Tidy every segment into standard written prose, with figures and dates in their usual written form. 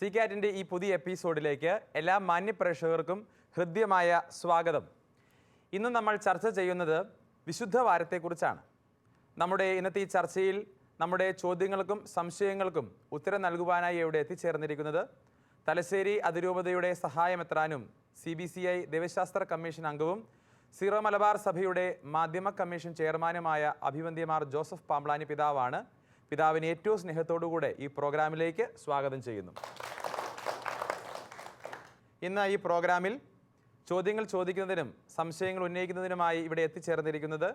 CCAT-ന്റെ ഈ പുതിയ എപ്പിസോഡിലേക്ക് എല്ലാ മാന്യപ്രേക്ഷകർക്കും ഹൃദ്യമായ സ്വാഗതം. ഇന്ന് നമ്മൾ ചർച്ച ചെയ്യുന്നത് വിശുദ്ധ വാരത്തെക്കുറിച്ചാണ്. നമ്മുടെ ഇന്നത്തെ ഈ ചർച്ചയിൽ നമ്മുടെ ചോദ്യങ്ങൾക്കും സംശയങ്ങൾക്കും ഉത്തരം നൽകുവാനായി ഇവിടെ എത്തിച്ചേർന്നിരിക്കുന്നത് തലശ്ശേരി അതിരൂപതയുടെ സഹായമെത്രാനും CBCI ദൈവശാസ്ത്ര കമ്മീഷൻ അംഗവും സീറോ മലബാർ സഭയുടെ മാധ്യമ കമ്മീഷൻ ചെയർമാനുമായ അഭിവന്ദ്യമാർ ജോസഫ് പാംബ്ലാനി പിതാവാണ്. പിതാവിനെ ഏറ്റവും സ്നേഹത്തോടുകൂടെ ഈ പ്രോഗ്രാമിലേക്ക് സ്വാഗതം ചെയ്യുന്നു. ഇന്ന് ഈ പ്രോഗ്രാമിൽ ചോദ്യങ്ങൾ ചോദിക്കുന്നതിനും സംശയങ്ങൾ ഉന്നയിക്കുന്നതിനുമായി ഇവിടെ എത്തിച്ചേർന്നിരിക്കുന്നത്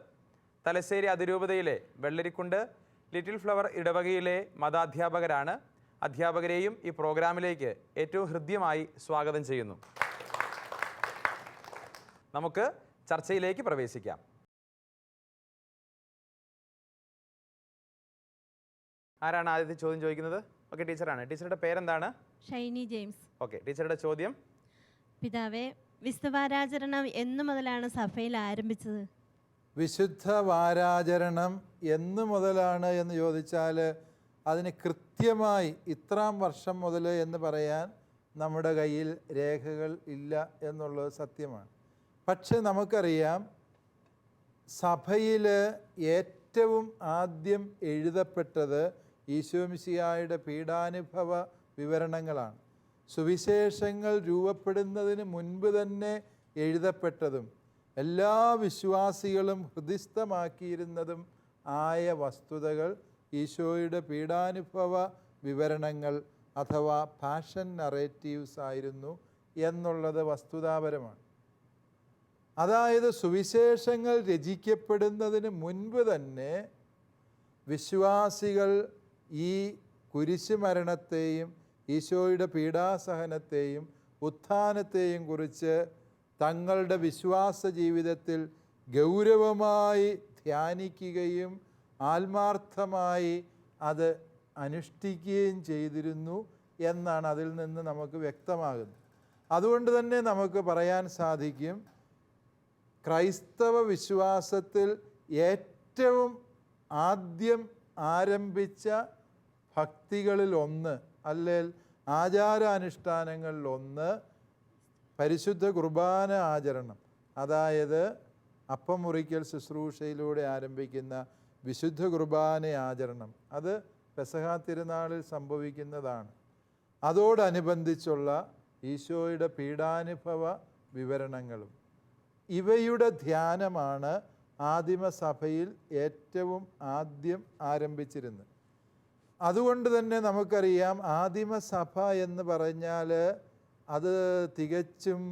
തലശ്ശേരി അതിരൂപതയിലെ വെള്ളരിക്കുണ്ട് ലിറ്റിൽ ഫ്ലവർ ഇടവകയിലെ മതാധ്യാപകരാണ്. അധ്യാപകരെയും ഈ പ്രോഗ്രാമിലേക്ക് ഏറ്റവും ഹൃദ്യമായി സ്വാഗതം ചെയ്യുന്നു. നമുക്ക് ചർച്ചയിലേക്ക് പ്രവേശിക്കാം. ആരാണ് ആദ്യത്തെ ചോദ്യം ചോദിക്കുന്നത്? ഓക്കെ, ടീച്ചറാണ്. ടീച്ചറുടെ പേരെന്താണ്? ഷൈനി ജെയിംസ്. ഓക്കെ, ടീച്ചറുടെ ചോദ്യം. പിതാവേ, വിശുദ്ധവാരാചരണം എന്നു മുതലാണ് സഭയിൽ ആരംഭിച്ചത്? വിശുദ്ധ വാരാചരണം എന്നു മുതലാണ് എന്ന് ചോദിച്ചാൽ അതിന് കൃത്യമായി ഇത്രാം വർഷം മുതൽ എന്ന് പറയാൻ നമ്മുടെ കയ്യിൽ രേഖകൾ ഇല്ല എന്നുള്ളത് സത്യമാണ്. പക്ഷെ നമുക്കറിയാം, സഭയിൽ ഏറ്റവും ആദ്യം എഴുതപ്പെട്ടത് ഈശോമിശിഹായുടെ പീഡാനുഭവ വിവരണങ്ങളാണ്. സുവിശേഷങ്ങൾ രൂപപ്പെടുന്നതിന് മുൻപ് തന്നെ എഴുതപ്പെട്ടതും എല്ലാ വിശ്വാസികളും ഹൃദിസ്ഥമാക്കിയിരുന്നതും ആയ വസ്തുതകൾ ഈശോയുടെ പീഡാനുഭവ വിവരണങ്ങൾ അഥവാ പാഷൻ നറേറ്റീവ്സ് ആയിരുന്നു എന്നുള്ളത് വസ്തുതാപരമാണ്. അതായത് സുവിശേഷങ്ങൾ രചിക്കപ്പെടുന്നതിന് മുൻപ് തന്നെ വിശ്വാസികൾ ഈ കുരിശുമരണത്തെയും ഈശോയുടെ പീഡാസഹനത്തെയും ഉത്ഥാനത്തെയും കുറിച്ച് തങ്ങളുടെ വിശ്വാസ ജീവിതത്തിൽ ഗൗരവമായി ധ്യാനിക്കുകയും ആത്മാർത്ഥമായി അത് അനുഷ്ഠിക്കുകയും ചെയ്തിരുന്നു എന്നാണ് അതിൽ നിന്ന് നമുക്ക് വ്യക്തമാകുന്നത്. അതുകൊണ്ട് തന്നെ നമുക്ക് പറയാൻ സാധിക്കും, ക്രൈസ്തവ വിശ്വാസത്തിൽ ഏറ്റവും ആദ്യം ആരംഭിച്ച ഭക്തികളിലൊന്ന് അല്ലെങ്കിൽ ആചാരാനുഷ്ഠാനങ്ങളിലൊന്ന് പരിശുദ്ധ കുർബാന ആചരണം, അതായത് അപ്പം മുറിക്കൽ ശുശ്രൂഷയിലൂടെ ആരംഭിക്കുന്ന വിശുദ്ധ കുർബാന ആചരണം, അത് പെസഹ തിരുനാളിൽ സംഭവിക്കുന്നതാണ്. അതോടനുബന്ധിച്ചുള്ള ഈശോയുടെ പീഡാനുഭവ വിവരണങ്ങളും ഇവയുടെ ധ്യാനമാണ് ആദിമസഭയിൽ ഏറ്റവും ആദ്യം ആരംഭിച്ചിരുന്നത്. അതുകൊണ്ട് തന്നെ നമുക്കറിയാം, ആദിമസഭ എന്ന് പറഞ്ഞാൽ അത് തികച്ചും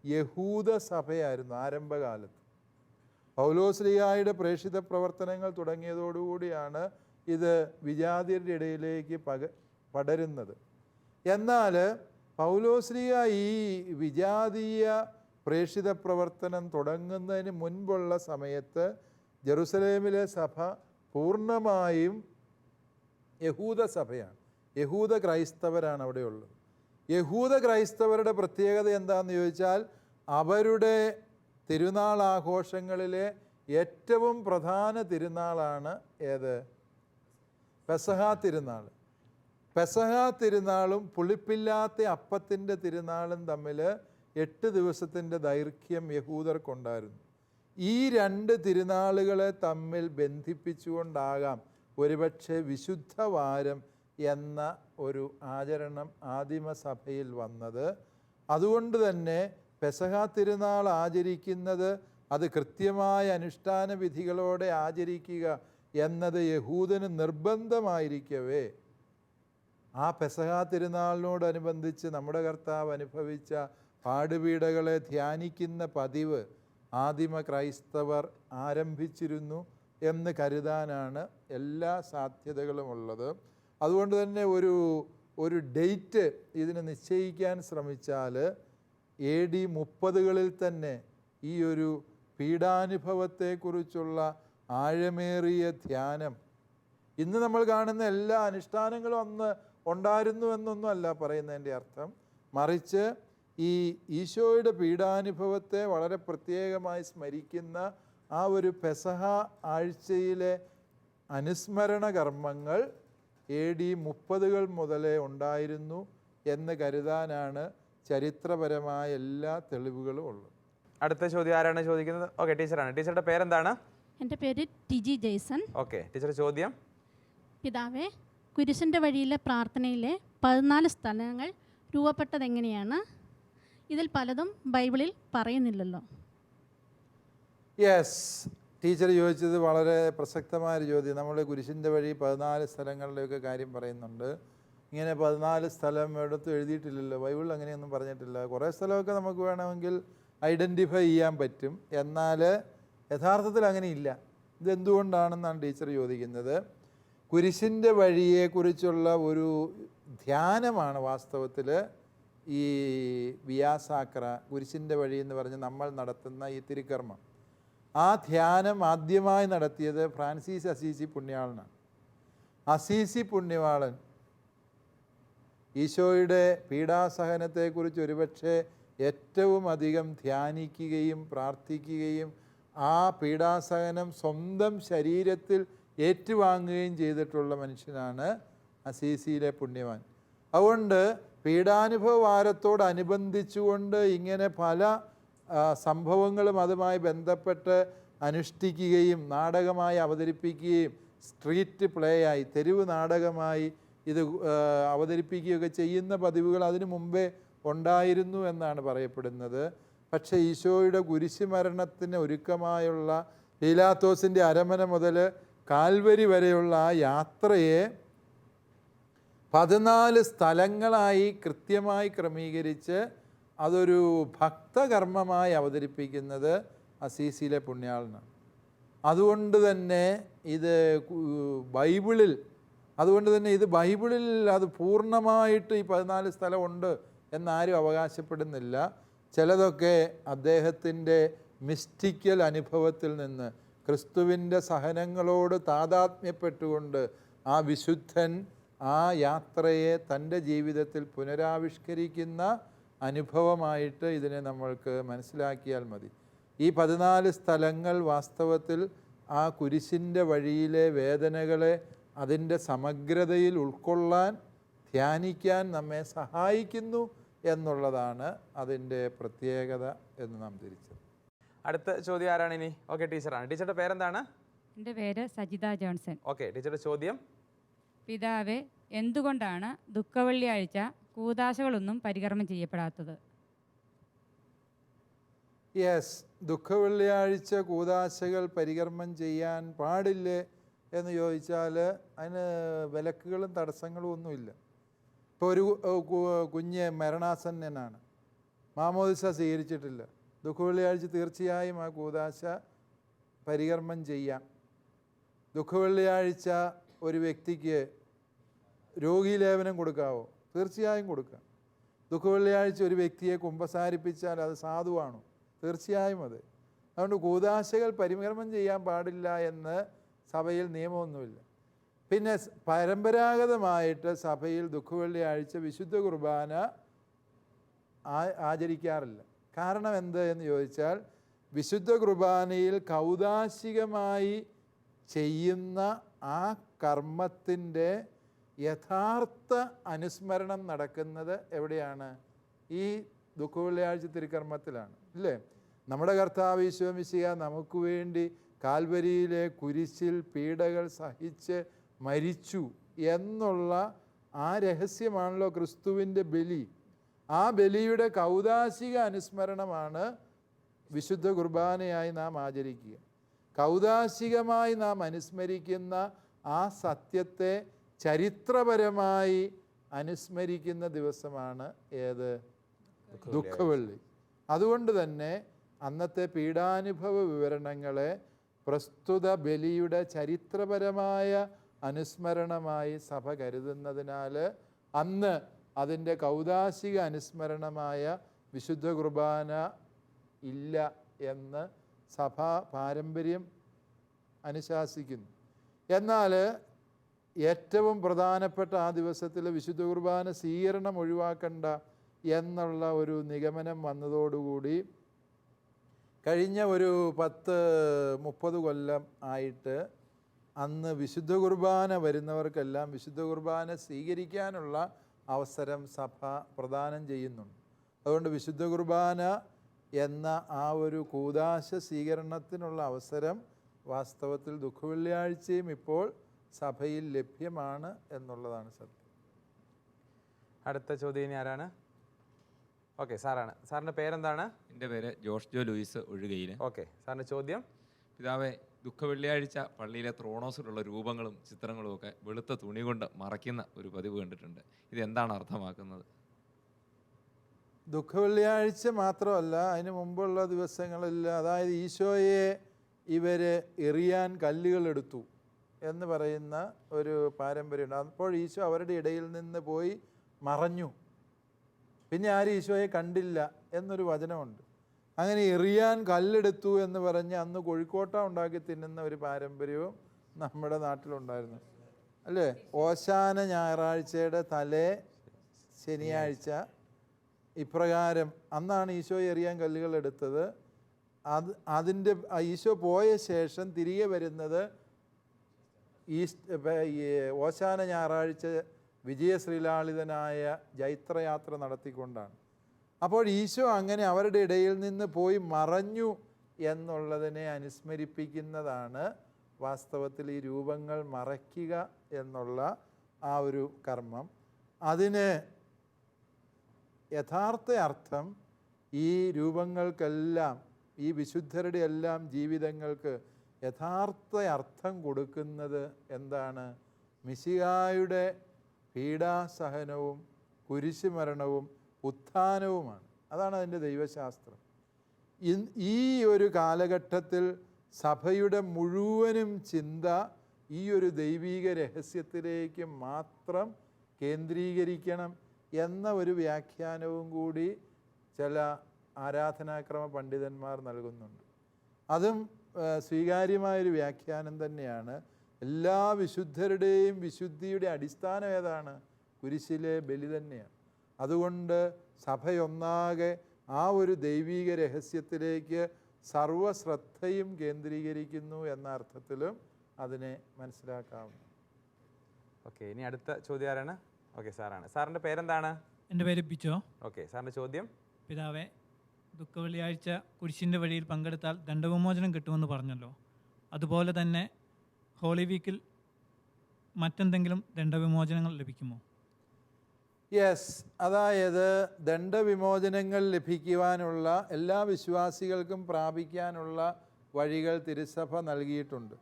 യഹൂദ സഭയായിരുന്നു ആരംഭകാലത്ത്. പൗലോസ്ലീഹായുടെ പ്രേക്ഷിത പ്രവർത്തനങ്ങൾ തുടങ്ങിയതോടുകൂടിയാണ് ഇത് വിജാതിയരുടെ ഇടയിലേക്ക് പടരുന്നത്. എന്നാൽ പൗലോസ്ലീഹ ഈ വിജാതീയ പ്രേക്ഷിത പ്രവർത്തനം തുടങ്ങുന്നതിന് മുൻപുള്ള സമയത്ത് ജെറുസലേമിലെ സഭ പൂർണ്ണമായും യഹൂദ സഭയാണ്. യഹൂദ ക്രൈസ്തവരാണ് അവിടെയുള്ളത്. യഹൂദ ക്രൈസ്തവരുടെ പ്രത്യേകത എന്താണെന്ന് ചോദിച്ചാൽ, അവരുടെ തിരുനാൾ ആഘോഷങ്ങളിലെ ഏറ്റവും പ്രധാന തിരുനാളാണ് ഏത്? പെസഹ തിരുനാൾ. പെസഹ തിരുനാളും പുളിപ്പില്ലാത്ത അപ്പത്തിൻ്റെ തിരുനാളും തമ്മിൽ 8 ദിവസത്തിൻ്റെ ദൈർഘ്യം യഹൂദർക്കുണ്ടായിരുന്നു. ഈ 2 തിരുനാളുകളെ തമ്മിൽ ബന്ധിപ്പിച്ചുകൊണ്ടാകാം ഒരുപക്ഷെ വിശുദ്ധ വാരം എന്ന ഒരു ആചരണം ആദിമസഭയിൽ വന്നത്. അതുകൊണ്ട് തന്നെ പെസഹ തിരുനാൾ ആചരിക്കുന്നത്, അത് കൃത്യമായ അനുഷ്ഠാന വിധികളോടെ ആചരിക്കുക എന്നത് യഹൂദന് നിർബന്ധമായിരിക്കവേ, ആ പെസഹ തിരുനാളിനോടനുബന്ധിച്ച് നമ്മുടെ കർത്താവ് അനുഭവിച്ച പാടുപീഡകളെ ധ്യാനിക്കുന്ന പതിവ് ആദിമ ക്രൈസ്തവർ ആരംഭിച്ചിരുന്നു എന്ന് കരുതാനാണ് എല്ലാ സാധ്യതകളുമുള്ളത്. അതുകൊണ്ട് തന്നെ ഒരു ഡേറ്റ് ഇതിന് നിശ്ചയിക്കാൻ ശ്രമിച്ചാൽ AD 30കളിൽ തന്നെ ഈ ഒരു പീഡാനുഭവത്തെക്കുറിച്ചുള്ള ആഴമേറിയ ധ്യാനം, ഇന്ന് നമ്മൾ കാണുന്ന എല്ലാ അനുഷ്ഠാനങ്ങളും അന്ന് ഉണ്ടായിരുന്നു എന്നൊന്നും അല്ല പറയുന്നതിൻ്റെ അർത്ഥം. മറിച്ച് ഈ ഈശോയുടെ പീഡാനുഭവത്തെ വളരെ പ്രത്യേകമായി സ്മരിക്കുന്ന ആ ഒരു പെസഹ ആഴ്ചയിലെ അനുസ്മരണ കർമ്മങ്ങൾ AD 30കൾ മുതലേ ഉണ്ടായിരുന്നു എന്ന് കരുതാനാണ് ചരിത്രപരമായ എല്ലാ തെളിവുകളും ഉള്ളത്. അടുത്ത ചോദ്യം ആരാണ് ചോദിക്കുന്നത്? ഓക്കെ, ടീച്ചറാണ്. ടീച്ചറുടെ പേരെന്താണ്? എൻ്റെ പേര് ടിജി ജെയ്സൺ. ഓക്കെ, ടീച്ചർ ചോദ്യം. പിതാവേ, കുരിശിൻ്റെ വഴിയിലെ പ്രാർത്ഥനയിലെ 14 സ്ഥലങ്ങൾ രൂപപ്പെട്ടതെങ്ങനെയാണ്? ഇതിൽ പലതും ബൈബിളിൽ പറയുന്നില്ലല്ലോ. യെസ്, ടീച്ചർ ചോദിച്ചത് വളരെ പ്രസക്തമായൊരു ചോദ്യം. നമ്മൾ കുരിശിൻ്റെ വഴി 14 സ്ഥലങ്ങളുടെയൊക്കെ കാര്യം പറയുന്നുണ്ട്. ഇങ്ങനെ 14 സ്ഥലം എടുത്ത് എഴുതിയിട്ടില്ലല്ലോ, ബൈബിളിൽ അങ്ങനെയൊന്നും പറഞ്ഞിട്ടില്ല. കുറേ സ്ഥലമൊക്കെ നമുക്ക് വേണമെങ്കിൽ ഐഡൻറ്റിഫൈ ചെയ്യാൻ പറ്റും, എന്നാൽ യഥാർത്ഥത്തിൽ അങ്ങനെയില്ല. ഇതെന്തുകൊണ്ടാണെന്നാണ് ടീച്ചർ ചോദിക്കുന്നത്. കുരിശിൻ്റെ വഴിയെക്കുറിച്ചുള്ള ഒരു ധ്യാനമാണ് വാസ്തവത്തിൽ ഈ വിയാസാക്ര, കുരിശിൻ്റെ വഴി എന്ന് പറഞ്ഞ് നമ്മൾ നടത്തുന്ന ഈ തിരുക്കർമ്മം. ആ ധ്യാനം ആദ്യമായി നടത്തിയത് ഫ്രാൻസിസ് അസീസി പുണ്യാളനാണ്. അസീസി പുണ്യവാളൻ ഈശോയുടെ പീഡാസഹനത്തെക്കുറിച്ച് ഒരുപക്ഷെ ഏറ്റവും അധികം ധ്യാനിക്കുകയും പ്രാർത്ഥിക്കുകയും ആ പീഡാസഹനം സ്വന്തം ശരീരത്തിൽ ഏറ്റുവാങ്ങുകയും ചെയ്തിട്ടുള്ള മനുഷ്യനാണ് അസീസിയിലെ പുണ്യവാൻ. അതുകൊണ്ട് പീഡാനുഭവ വാരത്തോടനുബന്ധിച്ചുകൊണ്ട് ഇങ്ങനെ പല സംഭവങ്ങളും അതുമായി ബന്ധപ്പെട്ട് അനുഷ്ഠിക്കുകയും നാടകമായി അവതരിപ്പിക്കുകയും സ്ട്രീറ്റ് പ്ലേ ആയി, തെരുവ് നാടകമായി ഇത് അവതരിപ്പിക്കുകയൊക്കെ ചെയ്യുന്ന പതിവുകൾ അതിനു മുമ്പേ ഉണ്ടായിരുന്നു എന്നാണ് പറയപ്പെടുന്നത്. പക്ഷേ ഈശോയുടെ കുരിശുമരണത്തിന് ഒരുക്കമായുള്ള പീലാത്തോസിൻ്റെ അരമന മുതൽ കാൽവരി വരെയുള്ള ആ യാത്രയെ 14 സ്ഥലങ്ങളായി കൃത്യമായി ക്രമീകരിച്ച് അതൊരു ഭക്തകർമ്മമായി അവതരിപ്പിക്കുന്നത് അസീസിയിലെ പുണ്യാളനാണ്. അതുകൊണ്ട് തന്നെ ഇത് ബൈബിളിൽ അത് പൂർണ്ണമായിട്ട് ഈ 14 സ്ഥലമുണ്ട് എന്നാരും അവകാശപ്പെടുന്നില്ല. ചിലതൊക്കെ അദ്ദേഹത്തിൻ്റെ മിസ്റ്റിക്കൽ അനുഭവത്തിൽ നിന്ന് ക്രിസ്തുവിൻ്റെ സഹനങ്ങളോട് താതാത്മ്യപ്പെട്ടുകൊണ്ട് ആ വിശുദ്ധൻ ആ യാത്രയെ തൻ്റെ ജീവിതത്തിൽ പുനരാവിഷ്കരിക്കുന്ന അനുഭവമായിട്ട് ഇതിനെ നമ്മൾക്ക് മനസ്സിലാക്കിയാൽ മതി. ഈ 14 സ്ഥലങ്ങൾ വാസ്തവത്തിൽ ആ കുരിശിൻ്റെ വഴിയിലെ വേദനകളെ അതിൻ്റെ സമഗ്രതയിൽ ഉൾക്കൊള്ളാൻ, ധ്യാനിക്കാൻ നമ്മെ സഹായിക്കുന്നു എന്നുള്ളതാണ് അതിൻ്റെ പ്രത്യേകത എന്ന് നാം തിരിച്ചത്. അടുത്ത ചോദ്യം ആരാണ് ഇനി? ഓക്കെ, ടീച്ചറാണ്. ടീച്ചറുടെ പേരെന്താണ്? എൻ്റെ പേര് സജിത ജോൺസൺ. ഓക്കെ, ടീച്ചറുടെ ചോദ്യം. പിതാവേ, എന്തുകൊണ്ടാണ് ദുഃഖവെള്ളിയാഴ്ച കൂദാശകളൊന്നും പരികർമ്മം ചെയ്യപ്പെടാത്തത്? യെസ്, ദുഃഖവെള്ളിയാഴ്ച കൂദാശകൾ പരികർമ്മം ചെയ്യാൻ പാടില്ലേ എന്ന് ചോദിച്ചാൽ അതിന് വിലക്കുകളും തടസ്സങ്ങളും ഒന്നുമില്ല. ഇപ്പോൾ ഒരു കുഞ്ഞ് മരണാസന്നനാണ്, മാമോദിസ സ്വീകരിച്ചിട്ടില്ല, ദുഃഖവെള്ളിയാഴ്ച തീർച്ചയായും ആ കൂദാശ പരികർമ്മം ചെയ്യാം. ദുഃഖവെള്ളിയാഴ്ച ഒരു വ്യക്തിക്ക് രോഗീലേപനം കൊടുക്കാവോ? തീർച്ചയായും കൊടുക്കാം. ദുഃഖവെള്ളിയാഴ്ച ഒരു വ്യക്തിയെ കുമ്പസാരിപ്പിച്ചാൽ അത് സാധുവാണോ? തീർച്ചയായും അത്. അതുകൊണ്ട് കൂദാശകൾ പരികർമ്മം ചെയ്യാൻ പാടില്ല എന്ന് സഭയിൽ നിയമമൊന്നുമില്ല. പിന്നെ പരമ്പരാഗതമായിട്ട് സഭയിൽ ദുഃഖവെള്ളിയാഴ്ച വിശുദ്ധ കുർബാന ആചരിക്കാറില്ല. കാരണം എന്ത് എന്ന് ചോദിച്ചാൽ, വിശുദ്ധ കുർബാനയിൽ കൗദാശികമായി ചെയ്യുന്ന ആ കർമ്മത്തിൻ്റെ യഥാർത്ഥ അനുസ്മരണം നടക്കുന്നത് എവിടെയാണ്? ഈ ദുഃഖവെള്ളിയാഴ്ച തിരുക്കർമ്മത്തിലാണ്, ഇല്ലേ? നമ്മുടെ കർത്താവ് ഈശോ മിശിഹ നമുക്ക് വേണ്ടി കാൽവരിയിലെ കുരിശിൽ പീഡകൾ സഹിച്ച് മരിച്ചു എന്നുള്ള ആ രഹസ്യമാണല്ലോ ക്രിസ്തുവിൻ്റെ ബലി. ആ ബലിയുടെ കൗദാശിക അനുസ്മരണമാണ് വിശുദ്ധ കുർബാനയായി നാം ആചരിക്കുക. കൗദാശികമായി നാം അനുസ്മരിക്കുന്ന ആ സത്യത്തെ ചരിത്രപരമായി അനുസ്മരിക്കുന്ന ദിവസമാണ് ഏത്? ദുഃഖവെള്ളി. അതുകൊണ്ട് തന്നെ അന്നത്തെ പീഡാനുഭവ വിവരണങ്ങളെ പ്രസ്തുത ബലിയുടെ ചരിത്രപരമായ അനുസ്മരണമായി സഭ കരുതുന്നതിനാൽ അന്ന് അതിൻ്റെ കൗദാശിക അനുസ്മരണമായ വിശുദ്ധ കുർബാന ഇല്ല എന്ന് സഭാ പാരമ്പര്യം അനുശാസിക്കുന്നു. എന്നാൽ ഏറ്റവും പ്രധാനപ്പെട്ട ആ ദിവസത്തിൽ വിശുദ്ധ കുർബാന സ്വീകരണം ഒഴിവാക്കണ്ട എന്നുള്ള ഒരു നിഗമനം വന്നതോടുകൂടി കഴിഞ്ഞ ഒരു 10-30 കൊല്ലം ആയിട്ട് അന്ന് വിശുദ്ധ കുർബാന വരുന്നവർക്കെല്ലാം വിശുദ്ധ കുർബാന സ്വീകരിക്കാനുള്ള അവസരം സഭ പ്രദാനം ചെയ്യുന്നുണ്ട്. അതുകൊണ്ട് വിശുദ്ധ കുർബാന എന്ന ആ ഒരു കൂദാശ സ്വീകരണത്തിനുള്ള അവസരം വാസ്തവത്തിൽ ദുഃഖവെള്ളിയാഴ്ചയും ഇപ്പോൾ സഭയിൽ ലഭ്യമാണ് എന്നുള്ളതാണ് സത്യം. അടുത്ത ചോദ്യം ഇനി ആരാണ്? ഓക്കെ, സാറാണ്. സാറിൻ്റെ പേരെന്താണ്? എൻ്റെ പേര് ജോഷ് ജോ ലൂയിസ് ഒഴുകയിൽ. ഓക്കെ, സാറിൻ്റെ ചോദ്യം. പിതാവേ, ദുഃഖവെള്ളിയാഴ്ച പള്ളിയിലെ ത്രോണോസിലുള്ള രൂപങ്ങളും ചിത്രങ്ങളും ഒക്കെ വെളുത്ത തുണി കൊണ്ട് മറയ്ക്കുന്ന ഒരു പതിവ് കണ്ടിട്ടുണ്ട്. ഇത് എന്താണ് അർത്ഥമാക്കുന്നത്? ദുഃഖവെള്ളിയാഴ്ച മാത്രമല്ല, അതിന് മുമ്പുള്ള ദിവസങ്ങളിൽ, അതായത് ഈശോയെ ഇവർ എറിയാൻ കല്ലുകളെടുത്തു എന്ന് പറയുന്ന ഒരു പാരമ്പര്യമുണ്ട്. അപ്പോൾ ഈശോ അവരുടെ ഇടയിൽ നിന്ന് പോയി മറഞ്ഞു, പിന്നെ ആരും ഈശോയെ കണ്ടില്ല എന്നൊരു വചനമുണ്ട്. അങ്ങനെ എറിയാൻ കല്ലെടുത്തു എന്ന് പറഞ്ഞ് അന്ന് കോഴിക്കോട്ട ഉണ്ടാക്കി തിന്നുന്ന ഒരു പാരമ്പര്യവും നമ്മുടെ നാട്ടിലുണ്ടായിരുന്നു, അല്ലേ? ഓശാന ഞായറാഴ്ചയുടെ തലേ ശനിയാഴ്ച ഇപ്രകാരം അന്നാണ് ഈശോ എറിയാൻ കല്ലുകൾ എടുത്തത്. അതിൻ്റെ ഈശോ പോയ ശേഷം തിരികെ വരുന്നത് ഓശാന ഞായറാഴ്ച വിജയശ്രീലാളിതനായ ജൈത്രയാത്ര നടത്തിക്കൊണ്ടാണ്. അപ്പോൾ ഈശോ അങ്ങനെ അവരുടെ ഇടയിൽ നിന്ന് പോയി മറഞ്ഞു എന്നുള്ളതിനെ അനുസ്മരിപ്പിക്കുന്നതാണ് വാസ്തവത്തിൽ ഈ രൂപങ്ങൾ മറയ്ക്കുക എന്നുള്ള ആ ഒരു കർമ്മം. അതിന് യഥാർത്ഥ അർത്ഥം ഈ രൂപങ്ങൾക്കെല്ലാം, ഈ വിശുദ്ധരുടെ എല്ലാം ജീവിതങ്ങൾക്ക് യഥാർത്ഥ അർത്ഥം കൊടുക്കുന്നത് എന്താണ്? മിശിഹായുടെ പീഡാസഹനവും കുരിശുമരണവും ഉത്ഥാനവുമാണ്. അതാണ് അതിൻ്റെ ദൈവശാസ്ത്രം. ഈ ഒരു കാലഘട്ടത്തിൽ സഭയുടെ മുഴുവനും ചിന്ത ഈ ഒരു ദൈവീക രഹസ്യത്തിലേക്ക് മാത്രം കേന്ദ്രീകരിക്കണം എന്ന ഒരു വ്യാഖ്യാനവും കൂടി ചില ആരാധനാക്രമ പണ്ഡിതന്മാർ നൽകുന്നുണ്ട്. അതും സ്വീകാര്യമായൊരു വ്യാഖ്യാനം തന്നെയാണ്. എല്ലാ വിശുദ്ധരുടെയും വിശുദ്ധിയുടെ അടിസ്ഥാനം ഏതാണ്? കുരിശിലെ ബലി തന്നെയാണ്. അതുകൊണ്ട് സഭയൊന്നാകെ ആ ഒരു ദൈവീക രഹസ്യത്തിലേക്ക് സർവശ്രദ്ധയും കേന്ദ്രീകരിക്കുന്നു എന്ന അർത്ഥത്തിലും അതിനെ മനസ്സിലാക്കാവുന്നു. ഓക്കെ, ഇനി അടുത്ത ചോദ്യം ആരാണ്? ഓക്കെ, സാറാണ്. സാറിൻ്റെ പേരെന്താണ്? എൻ്റെ പേര് ബിജോ. ഓക്കെ, സാറിൻ്റെ ചോദ്യം. പിതാവേ, ദുഃഖവെള്ളിയാഴ്ച കുരിശിൻ്റെ വഴിയിൽ പങ്കെടുത്താൽ ദണ്ഡവിമോചനം കിട്ടുമെന്ന് പറഞ്ഞല്ലോ. അതുപോലെ തന്നെ ഹോളി വീക്കിൽ മറ്റെന്തെങ്കിലും ദണ്ഡവിമോചനങ്ങൾ ലഭിക്കുമോ? യെസ്, അതായത് ദണ്ഡവിമോചനങ്ങൾ ലഭിക്കുവാനുള്ള എല്ലാ വിശ്വാസികൾക്കും പ്രാപിക്കാനുള്ള വഴികൾ തിരുസഭ നൽകിയിട്ടുണ്ട്.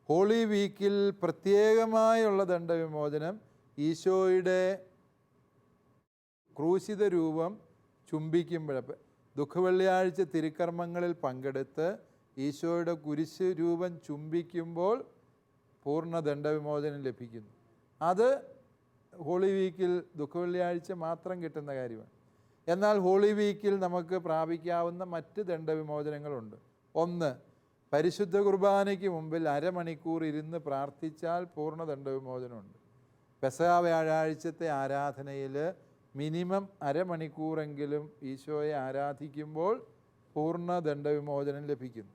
ഹോളി വീക്കിൽ പ്രത്യേകമായുള്ള ദണ്ഡവിമോചനം ഈശോയുടെ ക്രൂശിത രൂപം ചുംബിക്കുമ്പോൾ, ദുഃഖവെള്ളിയാഴ്ച തിരുക്കർമ്മങ്ങളിൽ പങ്കെടുത്ത് ഈശോയുടെ കുരിശ് രൂപം ചുംബിക്കുമ്പോൾ പൂർണ്ണ ദണ്ഡവിമോചനം ലഭിക്കുന്നു. അത് ഹോളി വീക്കിൽ ദുഃഖവെള്ളിയാഴ്ച മാത്രം കിട്ടുന്ന കാര്യമാണ്. എന്നാൽ ഹോളി വീക്കിൽ നമുക്ക് പ്രാപിക്കാവുന്ന മറ്റ് ദണ്ഡവിമോചനങ്ങളുണ്ട്. ഒന്ന്, പരിശുദ്ധ കുർബാനയ്ക്ക് മുമ്പിൽ അരമണിക്കൂർ ഇരുന്ന് പ്രാർത്ഥിച്ചാൽ പൂർണ്ണ ദണ്ഡവിമോചനമുണ്ട്. പെസഹ വ്യാഴാഴ്ചത്തെ ആരാധനയിൽ മിനിമം അരമണിക്കൂറെങ്കിലും ഈശോയെ ആരാധിക്കുമ്പോൾ പൂർണ്ണ ദണ്ഡവിമോചനം ലഭിക്കുന്നു.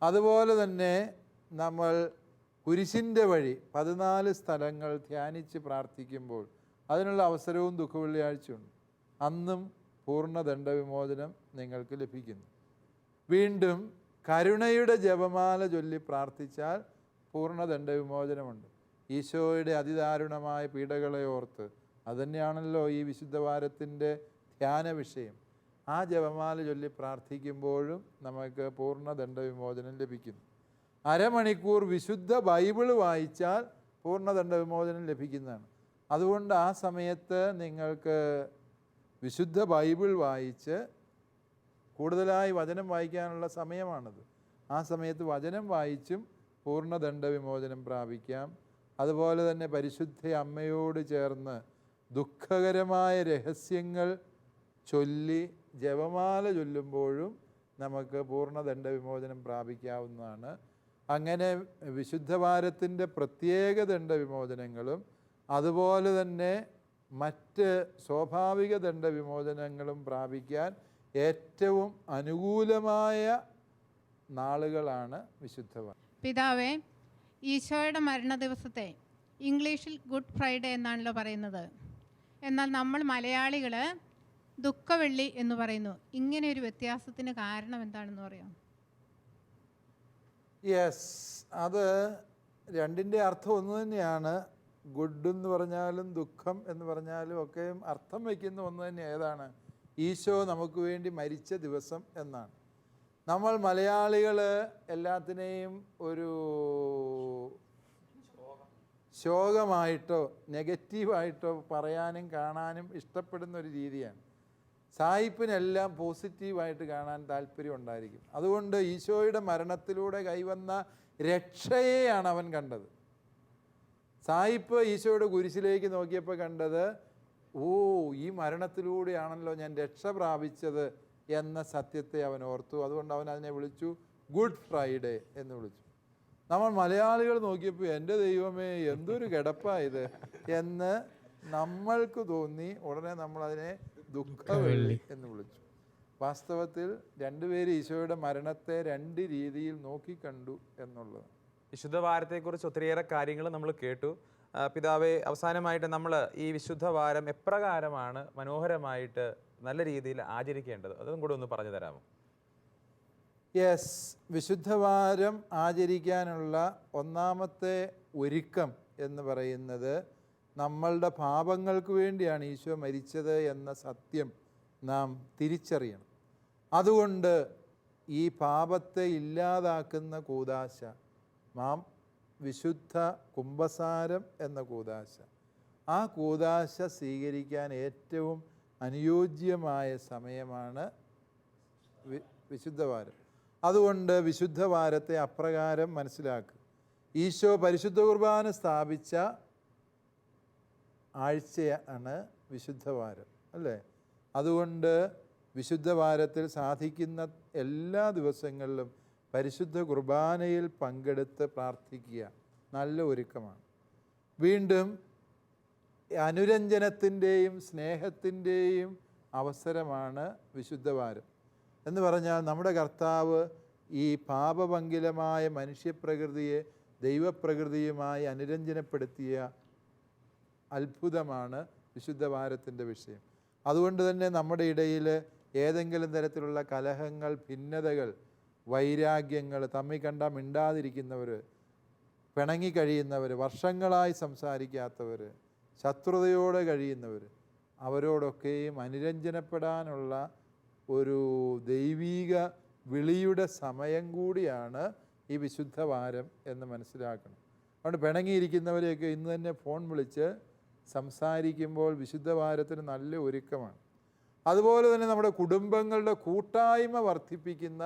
അതുപോലെ തന്നെ നമ്മൾ കുരിശിൻ്റെ വഴി 14 സ്ഥലങ്ങൾ ധ്യാനിച്ച് പ്രാർത്ഥിക്കുമ്പോൾ അതിനുള്ള അവസരവും ദുഃഖവെള്ളിയാഴ്ചയുണ്ട്. അന്നും പൂർണ്ണ ദണ്ഡവിമോചനം നിങ്ങൾക്ക് ലഭിക്കുന്നു. വീണ്ടും കരുണയുടെ ജപമാല ചൊല്ലി പ്രാർത്ഥിച്ചാൽ പൂർണ്ണ ദണ്ഡവിമോചനമുണ്ട്. ഈശോയുടെ അതിദാരുണമായ പീഡകളെ ഓർത്ത്, അതുതന്നെയാണല്ലോ ഈ വിശുദ്ധവാരത്തിൻ്റെ ധ്യാന വിഷയം. ആ ജപമാല ചൊല്ലി പ്രാർത്ഥിക്കുമ്പോഴും നമുക്ക് പൂർണ്ണ ദണ്ഡവിമോചനം ലഭിക്കുന്നു. അരമണിക്കൂർ വിശുദ്ധ ബൈബിൾ വായിച്ചാൽ പൂർണ്ണ ദണ്ഡവിമോചനം ലഭിക്കുന്നതാണ്. അതുകൊണ്ട് ആ സമയത്ത് നിങ്ങൾക്ക് വിശുദ്ധ ബൈബിൾ വായിച്ച്, കൂടുതലായി വചനം വായിക്കാനുള്ള സമയമാണത്, ആ സമയത്ത് വചനം വായിച്ചും പൂർണ്ണ ദണ്ഡവിമോചനം പ്രാപിക്കാം. അതുപോലെ തന്നെ പരിശുദ്ധ അമ്മയോട് ചേർന്ന് ദുഃഖകരമായ രഹസ്യങ്ങൾ ചൊല്ലി ജപമാല ചൊല്ലുമ്പോഴും നമുക്ക് പൂർണ്ണ ദണ്ഡവിമോചനം പ്രാപിക്കാവുന്നതാണ്. അങ്ങനെ വിശുദ്ധവാരത്തിൻ്റെ പ്രത്യേക ദണ്ഡവിമോചനങ്ങളും അതുപോലെ തന്നെ മറ്റ് സ്വാഭാവിക ദണ്ഡവിമോചനങ്ങളും പ്രാപിക്കാൻ ഏറ്റവും അനുകൂലമായ നാളുകളാണ് വിശുദ്ധവാരം. പിതാവേ, ഈശോയുടെ മരണ ദിവസത്തെ ഇംഗ്ലീഷിൽ ഗുഡ് ഫ്രൈഡേ എന്നാണല്ലോ പറയുന്നത്. എന്നാൽ നമ്മൾ മലയാളികൾ ദുഃഖവെള്ളി എന്ന് പറയുന്നു. ഇങ്ങനെ ഒരു വ്യത്യാസത്തിന് കാരണം എന്താണെന്ന് പറയാം? യെസ്, അത് രണ്ടിൻ്റെ അർത്ഥം ഒന്ന് തന്നെയാണ്. ഗുഡ് എന്ന് പറഞ്ഞാലും ദുഃഖം എന്ന് പറഞ്ഞാലും ഒക്കെയും അർത്ഥം വയ്ക്കുന്ന ഒന്ന് തന്നെ. ഏതാണ്? ഈശോ നമുക്ക് വേണ്ടി മരിച്ച ദിവസം എന്നാണ്. നമ്മൾ മലയാളികൾ എല്ലാത്തിനെയും ഒരു ശോകമായിട്ടോ നെഗറ്റീവായിട്ടോ പറയാനും കാണാനും ഇഷ്ടപ്പെടുന്ന ഒരു രീതിയാണ്. സായിപ്പിനെല്ലാം പോസിറ്റീവായിട്ട് കാണാൻ താല്പര്യം ഉണ്ടായിരിക്കും. അതുകൊണ്ട് ഈശോയുടെ മരണത്തിലൂടെ കൈവന്ന രക്ഷയെയാണ് അവൻ കണ്ടത്. സായിപ്പ് ഈശോയുടെ കുരിശിലേക്ക് നോക്കിയപ്പോൾ കണ്ടത്, ഓ, ഈ മരണത്തിലൂടെയാണല്ലോ ഞാൻ രക്ഷ പ്രാപിച്ചത് എന്ന സത്യത്തെ അവൻ ഓർത്തു. അതുകൊണ്ട് അവൻ അതിനെ വിളിച്ചു ഗുഡ് ഫ്രൈഡേ എന്ന് വിളിച്ചു. നമ്മൾ മലയാളികൾ നോക്കിയപ്പോൾ എൻ്റെ ദൈവമേ എന്തൊരു കിടപ്പായത് എന്ന് നമ്മൾക്ക് തോന്നി. ഉടനെ നമ്മളതിനെ ദുഃഖവെള്ളി എന്ന് വിളിച്ചു. വാസ്തവത്തിൽ രണ്ടുപേരും ഈശോയുടെ മരണത്തെ രണ്ട് രീതിയിൽ നോക്കിക്കണ്ടു എന്നുള്ളത്. വിശുദ്ധ വാരത്തെക്കുറിച്ച് ഒത്തിരിയേറെ കാര്യങ്ങൾ നമ്മൾ കേട്ടു. പിതാവേ, അവസാനമായിട്ട് നമ്മൾ ഈ വിശുദ്ധ വാരം എപ്രകാരമാണ് മനോഹരമായിട്ട് നല്ല രീതിയിൽ ആചരിക്കേണ്ടത്, അതും കൂടെ ഒന്ന് പറഞ്ഞു തരാമോ? യെസ്, വിശുദ്ധവാരം ആചരിക്കാനുള്ള ഒന്നാമത്തെ ഒരുക്കം എന്ന് പറയുന്നത് നമ്മളുടെ പാപങ്ങൾക്ക് വേണ്ടിയാണ് ഈശോ മരിച്ചത് എന്ന സത്യം നാം തിരിച്ചറിയണം. അതുകൊണ്ട് ഈ പാപത്തെ ഇല്ലാതാക്കുന്ന കൂദാശ, നാം വിശുദ്ധ കുംഭസാരം എന്ന കൂദാശ, ആ കൂദാശ സ്വീകരിക്കാൻ ഏറ്റവും അനുയോജ്യമായ സമയമാണ് വിശുദ്ധവാരം. അതുകൊണ്ട് വിശുദ്ധവാരത്തെ അപ്രകാരം മനസ്സിലാക്കുക. ഈശോ പരിശുദ്ധ കുർബാന സ്ഥാപിച്ച ആഴ്ചയാണ് വിശുദ്ധവാരം, അല്ലേ? അതുകൊണ്ട് വിശുദ്ധവാരത്തിൽ സാധിക്കുന്ന എല്ലാ ദിവസങ്ങളിലും പരിശുദ്ധ കുർബാനയിൽ പങ്കെടുത്ത് പ്രാർത്ഥിക്കുക നല്ല ഒരുക്കമാണ്. വീണ്ടും അനുരഞ്ജനത്തിൻ്റെയും സ്നേഹത്തിൻ്റെയും അവസരമാണ് വിശുദ്ധവാരം. എന്ന് പറഞ്ഞാൽ നമ്മുടെ കർത്താവ് ഈ പാപഭംഗിലമായ മനുഷ്യപ്രകൃതിയെ ദൈവപ്രകൃതിയുമായി അനുരഞ്ജനപ്പെടുത്തിയ അത്ഭുതമാണ് വിശുദ്ധവാരത്തിൻ്റെ വിഷയം. അതുകൊണ്ട് തന്നെ നമ്മുടെ ഇടയിൽ ഏതെങ്കിലും തരത്തിലുള്ള കലഹങ്ങൾ, ഭിന്നതകൾ, വൈരാഗ്യങ്ങൾ, തമ്മിൽ കണ്ടാൽ മിണ്ടാതിരിക്കുന്നവർ, പിണങ്ങിക്കഴിയുന്നവർ, വർഷങ്ങളായി സംസാരിക്കാത്തവർ, ശത്രുതയോടെ കഴിയുന്നവർ, അവരോടൊക്കെയും അനുരഞ്ജനപ്പെടാനുള്ള ഒരു ദൈവീക വിളിയുടെ സമയം കൂടിയാണ് ഈ വിശുദ്ധവാരം എന്ന് മനസ്സിലാക്കണം. അതുകൊണ്ട് പിണങ്ങിയിരിക്കുന്നവരെയൊക്കെ ഇന്ന് തന്നെ ഫോൺ വിളിച്ച് സംസാരിക്കുമ്പോൾ വിശുദ്ധവാരത്തിന് നല്ല ഒരുക്കമാണ്. അതുപോലെ തന്നെ നമ്മുടെ കുടുംബങ്ങളുടെ കൂട്ടായ്മ വർദ്ധിപ്പിക്കുന്ന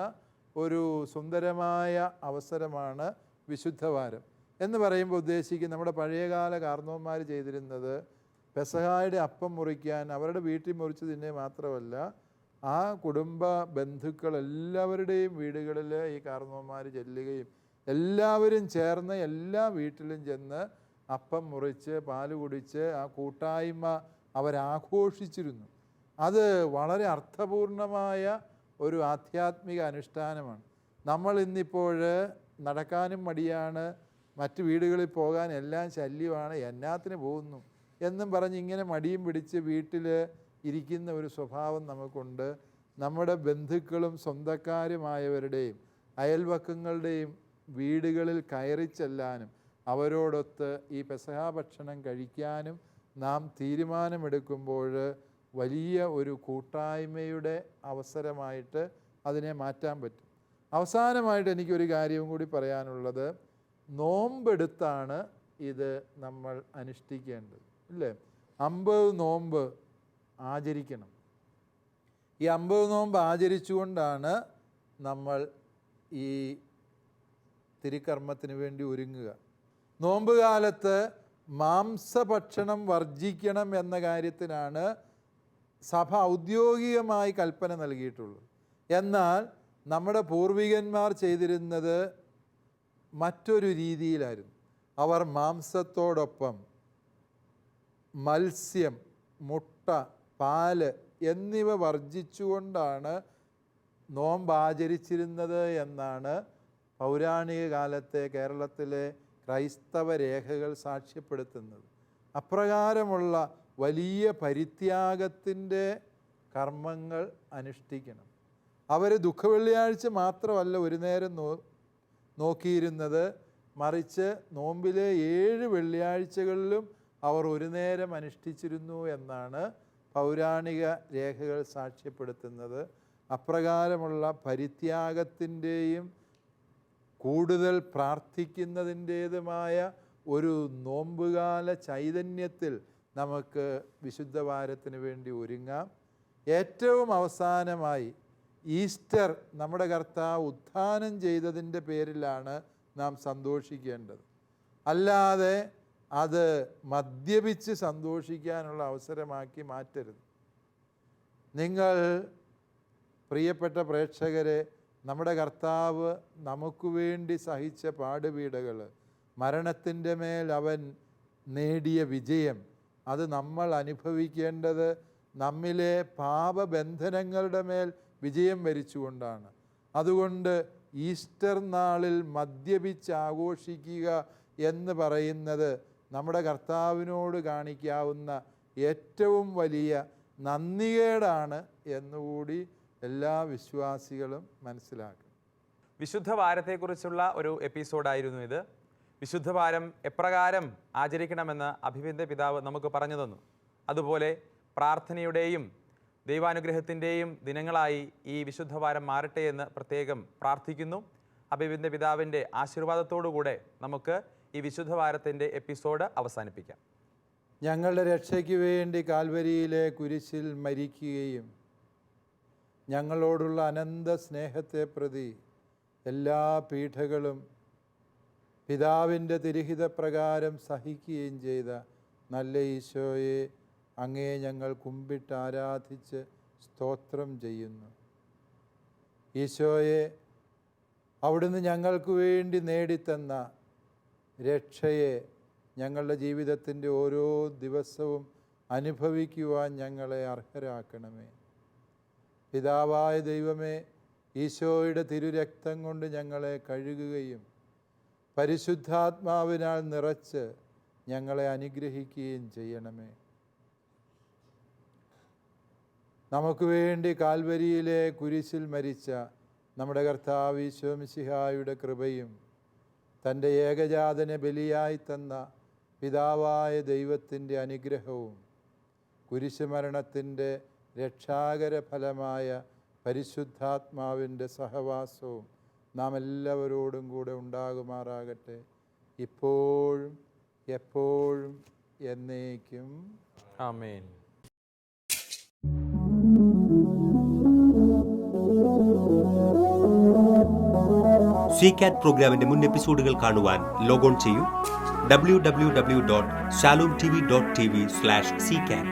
ഒരു സുന്ദരമായ അവസരമാണ് വിശുദ്ധവാരം. എന്ന് പറയുമ്പോൾ ഉദ്ദേശിക്കുന്ന നമ്മുടെ പഴയകാല കാർന്നോന്മാർ ചെയ്തിരുന്നത് പെസഹായുടെ അപ്പം മുറിക്കാൻ അവരുടെ വീട്ടിൽ മുറിച്ച് തിന്നെ മാത്രമല്ല, ആ കുടുംബ ബന്ധുക്കൾ എല്ലാവരുടെയും വീടുകളിൽ ഈ കാർന്നോന്മാർ ചെല്ലുകയും എല്ലാവരും ചേർന്ന് എല്ലാ വീട്ടിലും ചെന്ന് അപ്പം മുറിച്ച് പാല് കുടിച്ച് ആ കൂട്ടായ്മ അവരാഘോഷിച്ചിരുന്നു. അത് വളരെ അർത്ഥപൂർണമായ ഒരു ആധ്യാത്മിക അനുഷ്ഠാനമാണ്. നമ്മൾ ഇന്നിപ്പോൾ നടക്കാനും മടിയാണ്, മറ്റ് വീടുകളിൽ പോകാൻ എല്ലാം ശല്യമാണ്, എന്നാത്തിന് പോകുന്നു എന്നും പറഞ്ഞ് ഇങ്ങനെ മടിയും പിടിച്ച് വീട്ടിൽ ഇരിക്കുന്ന ഒരു സ്വഭാവം നമുക്കുണ്ട്. നമ്മുടെ ബന്ധുക്കളും സ്വന്തക്കാരുമായവരുടെയും അയൽവക്കങ്ങളുടെയും വീടുകളിൽ കയറി ചെല്ലാനും അവരോടൊത്ത് ഈ പെസഹാ ഭക്ഷണം കഴിക്കാനും നാം തീരുമാനമെടുക്കുമ്പോൾ വലിയ ഒരു കൂട്ടായ്മയുടെ അവസരമായിട്ട് അതിനെ മാറ്റാൻ പറ്റും. അവസാനമായിട്ട് എനിക്കൊരു കാര്യവും കൂടി പറയാനുള്ളത്, നോമ്പെടുത്താണ് ഇത് നമ്മൾ അനുഷ്ഠിക്കേണ്ടത്, ഇല്ലേ? 50 നോമ്പ് ആചരിക്കണം. ഈ 50 നോമ്പ് ആചരിച്ചുകൊണ്ടാണ് നമ്മൾ ഈ തിരുക്കർമ്മത്തിന് വേണ്ടി ഒരുങ്ങുക. നോമ്പ് കാലത്ത് മാംസഭക്ഷണം വർജിക്കണം എന്ന കാര്യത്തിനാണ് സഭ ഔദ്യോഗികമായി കൽപ്പന നൽകിയിട്ടുള്ളത്. എന്നാൽ നമ്മുടെ പൂർവികന്മാർ ചെയ്തിരുന്നത് മറ്റൊരു രീതിയിലായിരുന്നു. അവർ മാംസത്തോടൊപ്പം മത്സ്യം, മുട്ട, പാല് എന്നിവ വർജിച്ചുകൊണ്ടാണ് നോമ്പ് ആചരിച്ചിരുന്നത് എന്നാണ് പൗരാണിക കാലത്തെ കേരളത്തിലെ ക്രൈസ്തവ രേഖകൾ സാക്ഷ്യപ്പെടുത്തുന്നത്. അപ്രകാരമുള്ള വലിയ പരിത്യാഗത്തിൻ്റെ കർമ്മങ്ങൾ അനുഷ്ഠിക്കണം. അവർ ദുഃഖവെള്ളിയാഴ്ച മാത്രമല്ല ഒരു നേരം നോക്കിയിരുന്നത്, മറിച്ച് നോമ്പിലെ 7 വെള്ളിയാഴ്ചകളിലും അവർ ഒരു നേരം അനുഷ്ഠിച്ചിരുന്നു എന്നാണ് പൗരാണിക രേഖകൾ സാക്ഷ്യപ്പെടുത്തുന്നത്. അപ്രകാരമുള്ള പരിത്യാഗത്തിൻ്റെയും കൂടുതൽ പ്രാർത്ഥിക്കുന്നതിൻ്റേതുമായ ഒരു നോമ്പുകാല ചൈതന്യത്തിൽ നമുക്ക് വിശുദ്ധ വാരത്തിന് വേണ്ടി ഒരുങ്ങാം. ഏറ്റവും അവസാനമായി ഈസ്റ്റർ നമ്മുടെ കർത്താവ് ഉത്ഥാനം ചെയ്തതിൻ്റെ പേരിലാണ് നാം സന്തോഷിക്കേണ്ടത്. അല്ലാതെ അത് മദ്യപിച്ച് സന്തോഷിക്കാനുള്ള അവസരമാക്കി മാറ്റരുത്. നിങ്ങൾ പ്രിയപ്പെട്ട പ്രേക്ഷകരെ, നമ്മുടെ കർത്താവ് നമുക്ക് വേണ്ടി സഹിച്ച പാടുപീഡകൾ, മരണത്തിൻ്റെ മേൽ അവൻ നേടിയ വിജയം, അത് നമ്മൾ അനുഭവിക്കേണ്ടത് നമ്മിലെ പാപബന്ധനങ്ങളുടെ മേൽ വിജയം വരിച്ചുകൊണ്ടാണ്. അതുകൊണ്ട് ഈസ്റ്റർ നാളിൽ മദ്യപിച്ച് ആഘോഷിക്കുക എന്ന് പറയുന്നത് നമ്മുടെ കർത്താവിനോട് കാണിക്കാവുന്ന ഏറ്റവും വലിയ നന്ദികേടാണ് എന്നുകൂടി എല്ലാ വിശ്വാസികളും മനസ്സിലാക്കും. വിശുദ്ധ വാരത്തെക്കുറിച്ചുള്ള ഒരു എപ്പിസോഡായിരുന്നു ഇത്. വിശുദ്ധ വാരം എപ്രകാരം ആചരിക്കണമെന്ന് അഭിവന്ദ്യ പിതാവ് നമുക്ക് പറഞ്ഞു തന്നു. അതുപോലെ പ്രാർത്ഥനയുടെയും ദൈവാനുഗ്രഹത്തിൻ്റെയും ദിനങ്ങളായി ഈ വിശുദ്ധ വാരം മാറട്ടെ എന്ന് പ്രത്യേകം പ്രാർത്ഥിക്കുന്നു. അഭിവന്ദ്യ പിതാവിൻ്റെ ആശീർവാദത്തോടുകൂടെ നമുക്ക് ഈ വിശുദ്ധ വാരത്തിൻ്റെ എപ്പിസോഡ് അവസാനിപ്പിക്കാം. ഞങ്ങളുടെ രക്ഷയ്ക്ക് വേണ്ടി കാൽവരിയിലെ കുരിശിൽ മരിക്കുകയും ഞങ്ങളോടുള്ള അനന്ത സ്നേഹത്തെ പ്രതി എല്ലാ പീഡകളും പിതാവിൻ്റെ തിരുഹിതപ്രകാരം സഹിക്കുകയും ചെയ്ത നല്ല ഈശോയെ, അങ്ങേ ഞങ്ങൾ കുമ്പിട്ട് ആരാധിച്ച് സ്തോത്രം ചെയ്യുന്നു. ഈശോയെ, അവിടുന്ന് ഞങ്ങൾക്ക് വേണ്ടി നേടിത്തന്ന രക്ഷയെ ഞങ്ങളുടെ ജീവിതത്തിൻ്റെ ഓരോ ദിവസവും അനുഭവിക്കുവാൻ ഞങ്ങളെ അർഹരാക്കണമേ. പിതാവായ ദൈവമേ, ഈശോയുടെ തിരുരക്തം കൊണ്ട് ഞങ്ങളെ കഴുകുകയും പരിശുദ്ധാത്മാവിനാൽ നിറച്ച് ഞങ്ങളെ അനുഗ്രഹിക്കുകയും ചെയ്യണമേ. നമുക്ക് വേണ്ടി കാൽവരിയിലെ കുരിശിൽ മരിച്ച നമ്മുടെ കർത്താവ് ഈശോ മിശിഹായുടെ കൃപയും തൻ്റെ ഏകജാതനെ ബലിയായി തന്ന പിതാവായ ദൈവത്തിൻ്റെ അനുഗ്രഹവും കുരിശുമരണത്തിൻ്റെ രക്ഷാകര ഫലമായ പരിശുദ്ധാത്മാവിൻ്റെ സഹവാസവും നാം എല്ലാവരോടും കൂടെ ഉണ്ടാകുമാറാകട്ടെ, ഇപ്പോഴും എപ്പോഴും എന്നേക്കും. ആമേൻ. CCAT പ്രോഗ്രാമിന്റെ മുൻ എപ്പിസോഡുകൾ കാണുവാൻ ലോഗോൺ ചെയ്യൂ www.shalomtv.tv/ccat.